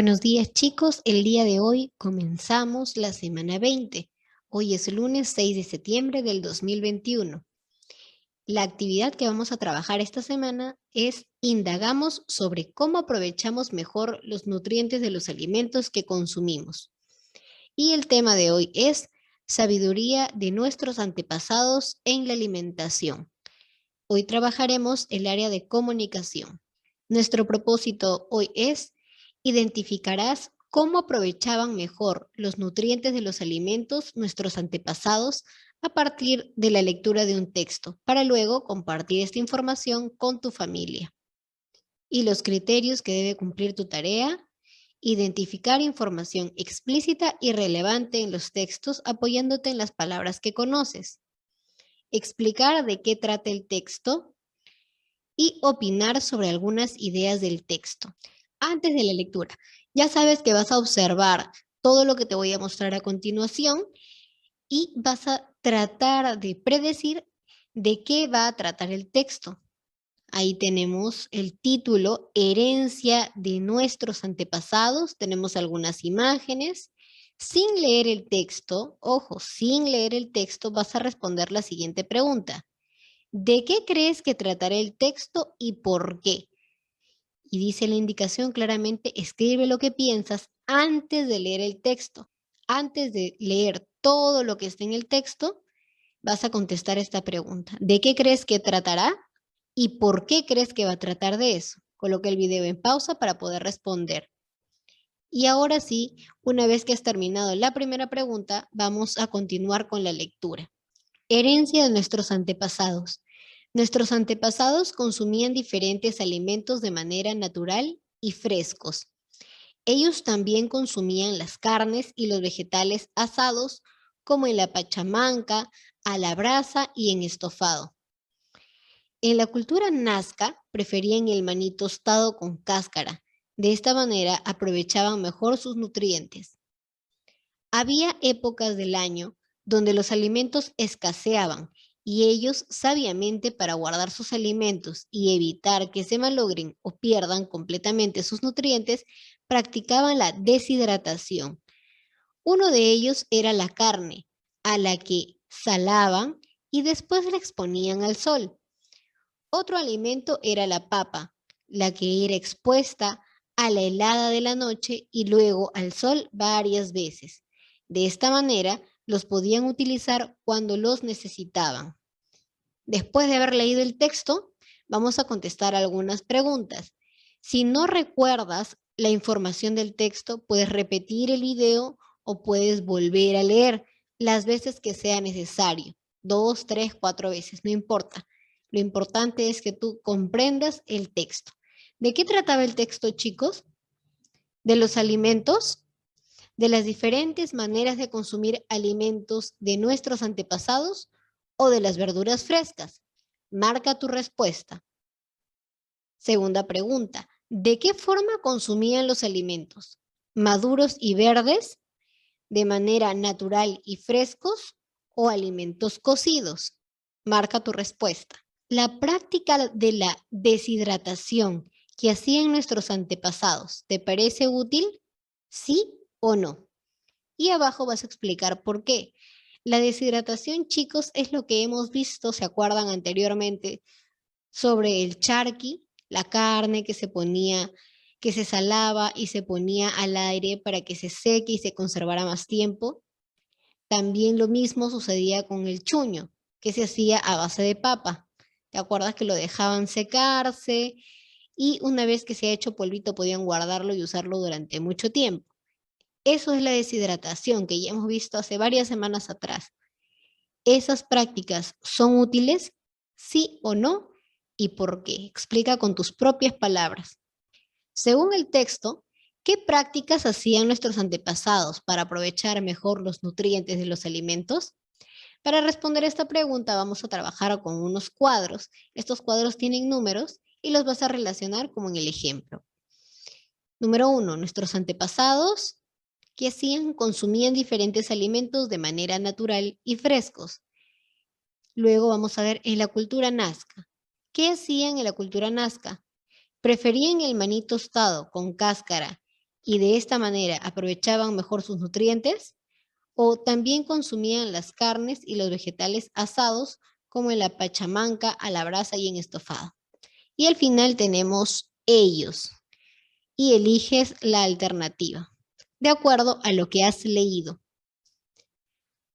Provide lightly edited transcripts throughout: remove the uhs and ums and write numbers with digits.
Buenos días chicos, el día de hoy comenzamos la semana 20. Hoy es lunes 6 de septiembre del 2021. La actividad que vamos a trabajar esta semana es indagamos sobre cómo aprovechamos mejor los nutrientes de los alimentos que consumimos. Y el tema de hoy es sabiduría de nuestros antepasados en la alimentación. Hoy trabajaremos el área de comunicación. Nuestro propósito hoy es identificarás cómo aprovechaban mejor los nutrientes de los alimentos nuestros antepasados a partir de la lectura de un texto, para luego compartir esta información con tu familia. Y los criterios que debe cumplir tu tarea: identificar información explícita y relevante en los textos apoyándote en las palabras que conoces. Explicar de qué trata el texto y opinar sobre algunas ideas del texto. Antes de la lectura, ya sabes que vas a observar todo lo que te voy a mostrar a continuación y vas a tratar de predecir de qué va a tratar el texto. Ahí tenemos el título, Herencia de nuestros antepasados. Tenemos algunas imágenes. Sin leer el texto, ojo, sin leer el texto, vas a responder la siguiente pregunta. ¿De qué crees que tratará el texto y por qué? Y dice la indicación claramente, escribe lo que piensas antes de leer el texto. Antes de leer todo lo que está en el texto, vas a contestar esta pregunta. ¿De qué crees que tratará y por qué crees que va a tratar de eso? Coloca el video en pausa para poder responder. Y ahora sí, una vez que has terminado la primera pregunta, vamos a continuar con la lectura. Herencia de nuestros antepasados. Nuestros antepasados consumían diferentes alimentos de manera natural y frescos. Ellos también consumían las carnes y los vegetales asados, como en la pachamanca, a la brasa y en estofado. En la cultura nazca preferían el maní tostado con cáscara. De esta manera aprovechaban mejor sus nutrientes. Había épocas del año donde los alimentos escaseaban y ellos sabiamente, para guardar sus alimentos y evitar que se malogren o pierdan completamente sus nutrientes, practicaban la deshidratación. Uno de ellos era la carne, a la que salaban y después la exponían al sol. Otro alimento era la papa, la que era expuesta a la helada de la noche y luego al sol varias veces. De esta manera, los podían utilizar cuando los necesitaban. Después de haber leído el texto, vamos a contestar algunas preguntas. Si no recuerdas la información del texto, puedes repetir el video o puedes volver a leer las veces que sea necesario. 2, 3, 4 veces, no importa. Lo importante es que tú comprendas el texto. ¿De qué trataba el texto, chicos? ¿De los alimentos? ¿De las diferentes maneras de consumir alimentos de nuestros antepasados o de las verduras frescas? Marca tu respuesta. Segunda pregunta, ¿de qué forma consumían los alimentos? ¿Maduros y verdes? ¿De manera natural y frescos? ¿O alimentos cocidos? Marca tu respuesta. La práctica de la deshidratación que hacían nuestros antepasados, ¿te parece útil? ¿Sí o no? Y abajo vas a explicar por qué. La deshidratación, chicos, es lo que hemos visto, ¿se acuerdan anteriormente? Sobre el charqui, la carne que se ponía, que se salaba y se ponía al aire para que se seque y se conservara más tiempo. También lo mismo sucedía con el chuño, que se hacía a base de papa. ¿Te acuerdas que lo dejaban secarse? Y una vez que se ha hecho polvito podían guardarlo y usarlo durante mucho tiempo. Eso es la deshidratación que ya hemos visto hace varias semanas atrás. ¿Esas prácticas son útiles? ¿Sí o no? ¿Y por qué? Explica con tus propias palabras. Según el texto, ¿qué prácticas hacían nuestros antepasados para aprovechar mejor los nutrientes de los alimentos? Para responder esta pregunta vamos a trabajar con unos cuadros. Estos cuadros tienen números y los vas a relacionar como en el ejemplo. Número 1, nuestros antepasados, ¿qué hacían? Consumían diferentes alimentos de manera natural y frescos. Luego vamos a ver en la cultura nazca. ¿Qué hacían en la cultura nazca? Preferían el maní tostado con cáscara y de esta manera aprovechaban mejor sus nutrientes, o también consumían las carnes y los vegetales asados como en la pachamanca, a la brasa y en estofado. Y al final tenemos ellos y eliges la alternativa, de acuerdo a lo que has leído.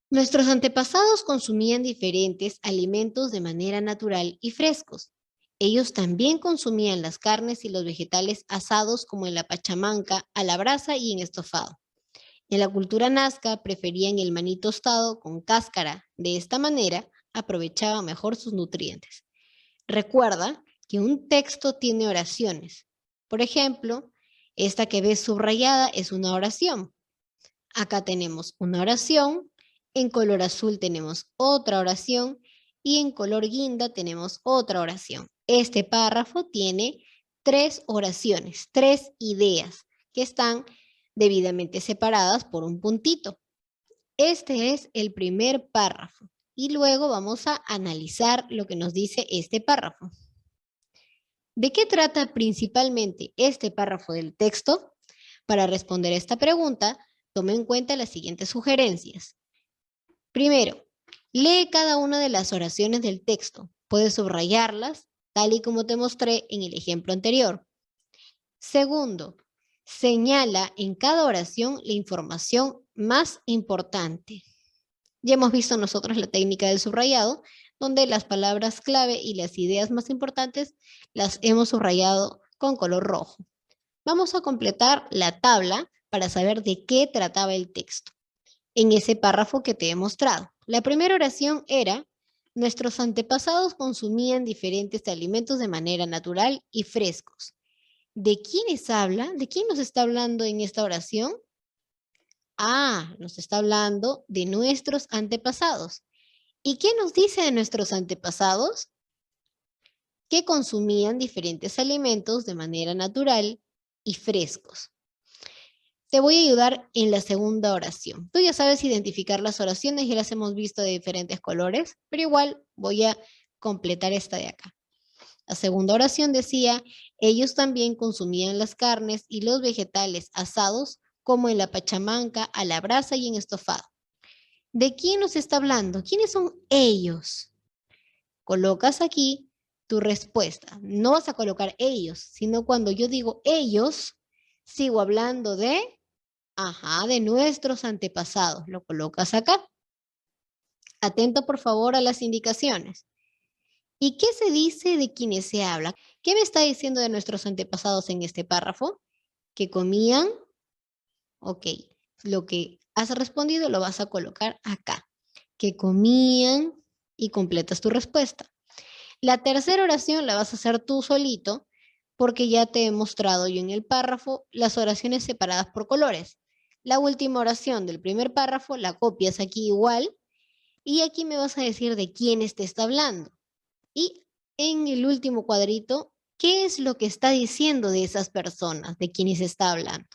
Nuestros antepasados consumían diferentes alimentos de manera natural y frescos. Ellos también consumían las carnes y los vegetales asados como en la pachamanca, a la brasa y en estofado. En la cultura nazca preferían el maní tostado con cáscara. De esta manera aprovechaban mejor sus nutrientes. Recuerda que un texto tiene oraciones. Por ejemplo, esta que ves subrayada es una oración. Acá tenemos una oración, en color azul tenemos otra oración y en color guinda tenemos otra oración. Este párrafo tiene 3 oraciones, 3 ideas que están debidamente separadas por un puntito. Este es el primer párrafo y luego vamos a analizar lo que nos dice este párrafo. ¿De qué trata principalmente este párrafo del texto? Para responder esta pregunta, tome en cuenta las siguientes sugerencias. Primero, lee cada una de las oraciones del texto. Puedes subrayarlas, tal y como te mostré en el ejemplo anterior. Segundo, señala en cada oración la información más importante. Ya hemos visto nosotros la técnica del subrayado, donde las palabras clave y las ideas más importantes las hemos subrayado con color rojo. Vamos a completar la tabla para saber de qué trataba el texto. En ese párrafo que te he mostrado. La primera oración era: nuestros antepasados consumían diferentes alimentos de manera natural y frescos. ¿De quiénes habla? ¿De quién nos está hablando en esta oración? Nos está hablando de nuestros antepasados. ¿Y qué nos dice de nuestros antepasados? Que consumían diferentes alimentos de manera natural y frescos. Te voy a ayudar en la segunda oración. Tú ya sabes identificar las oraciones, ya las hemos visto de diferentes colores, pero igual voy a completar esta de acá. La segunda oración decía: ellos también consumían las carnes y los vegetales asados como en la pachamanca, a la brasa y en estofado. ¿De quién nos está hablando? ¿Quiénes son ellos? Colocas aquí tu respuesta. No vas a colocar ellos, sino cuando yo digo ellos, sigo hablando de nuestros antepasados. Lo colocas acá. Atento, por favor, a las indicaciones. ¿Y qué se dice de quienes se habla? ¿Qué me está diciendo de nuestros antepasados en este párrafo? Que comían. Ok, lo que has respondido lo vas a colocar acá. Que comían y completas tu respuesta. La tercera oración la vas a hacer tú solito porque ya te he mostrado yo en el párrafo las oraciones separadas por colores. La última oración del primer párrafo la copias aquí igual y aquí me vas a decir de quiénes te está hablando. Y en el último cuadrito, ¿qué es lo que está diciendo de esas personas, de quienes está hablando?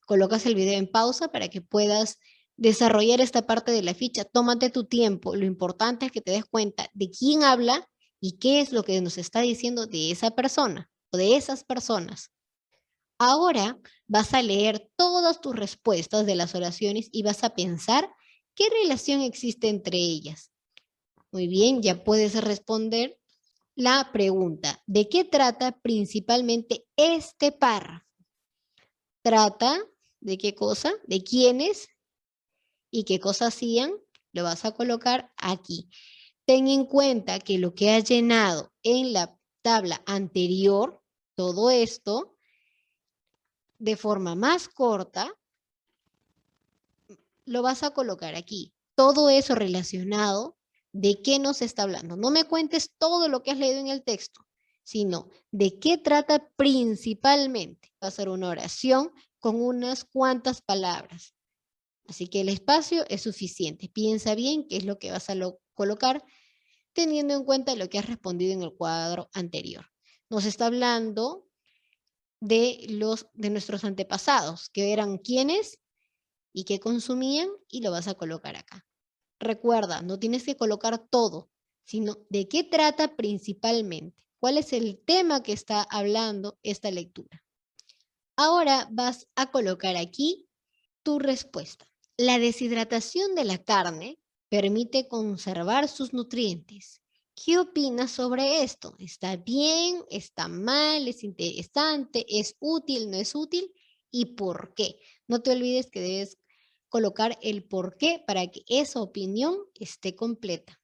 Colocas el video en pausa para que puedas desarrollar esta parte de la ficha. Tómate tu tiempo. Lo importante es que te des cuenta de quién habla y qué es lo que nos está diciendo de esa persona o de esas personas. Ahora vas a leer todas tus respuestas de las oraciones y vas a pensar qué relación existe entre ellas. Muy bien, ya puedes responder la pregunta: ¿de qué trata principalmente este párrafo? ¿Trata de qué cosa? ¿De quiénes? ¿Y qué cosa hacían? Lo vas a colocar aquí. Ten en cuenta que lo que has llenado en la tabla anterior, todo esto, de forma más corta, lo vas a colocar aquí. Todo eso relacionado, ¿de qué nos está hablando? No me cuentes todo lo que has leído en el texto, sino de qué trata principalmente. Va a ser una oración con unas cuantas palabras. Así que el espacio es suficiente. Piensa bien qué es lo que vas a colocar, teniendo en cuenta lo que has respondido en el cuadro anterior. Nos está hablando de nuestros antepasados, que eran quienes y qué consumían, y lo vas a colocar acá. Recuerda, no tienes que colocar todo, sino de qué trata principalmente. ¿Cuál es el tema que está hablando esta lectura? Ahora vas a colocar aquí tu respuesta. La deshidratación de la carne permite conservar sus nutrientes. ¿Qué opinas sobre esto? ¿Está bien? ¿Está mal? ¿Es interesante? ¿Es útil? ¿No es útil? ¿Y por qué? No te olvides que debes colocar el por qué para que esa opinión esté completa.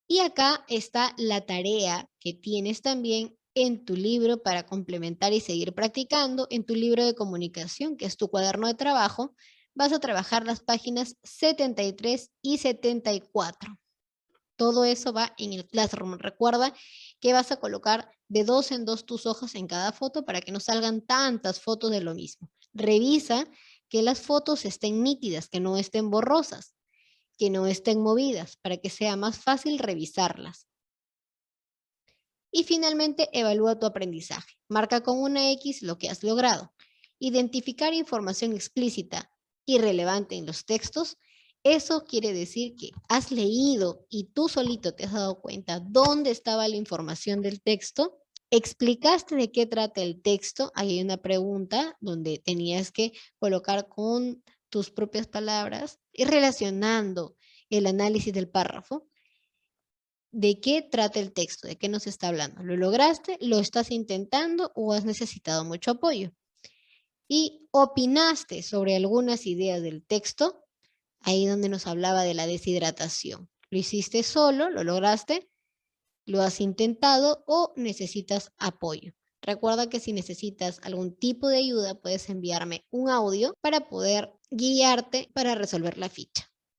Y acá está la tarea que tienes también en tu libro para complementar y seguir practicando. En tu libro de comunicación, que es tu cuaderno de trabajo, vas a trabajar las páginas 73 y 74. Todo eso va en el Classroom. Recuerda que vas a colocar de 2 en 2 tus hojas en cada foto para que no salgan tantas fotos de lo mismo. Revisa que las fotos estén nítidas, que no estén borrosas, que no estén movidas, para que sea más fácil revisarlas. Y finalmente, evalúa tu aprendizaje. Marca con una X lo que has logrado. Identificar información explícita y relevante en los textos, eso quiere decir que has leído y tú solito te has dado cuenta dónde estaba la información del texto. Explicaste de qué trata el texto. Ahí hay una pregunta donde tenías que colocar con tus propias palabras y relacionando el análisis del párrafo. ¿De qué trata el texto? ¿De qué nos está hablando? ¿Lo lograste? ¿Lo estás intentando o has necesitado mucho apoyo? Y opinaste sobre algunas ideas del texto, ahí donde nos hablaba de la deshidratación. ¿Lo hiciste solo? ¿Lo lograste? ¿Lo has intentado o necesitas apoyo? Recuerda que si necesitas algún tipo de ayuda, puedes enviarme un audio para poder guiarte para resolver la ficha.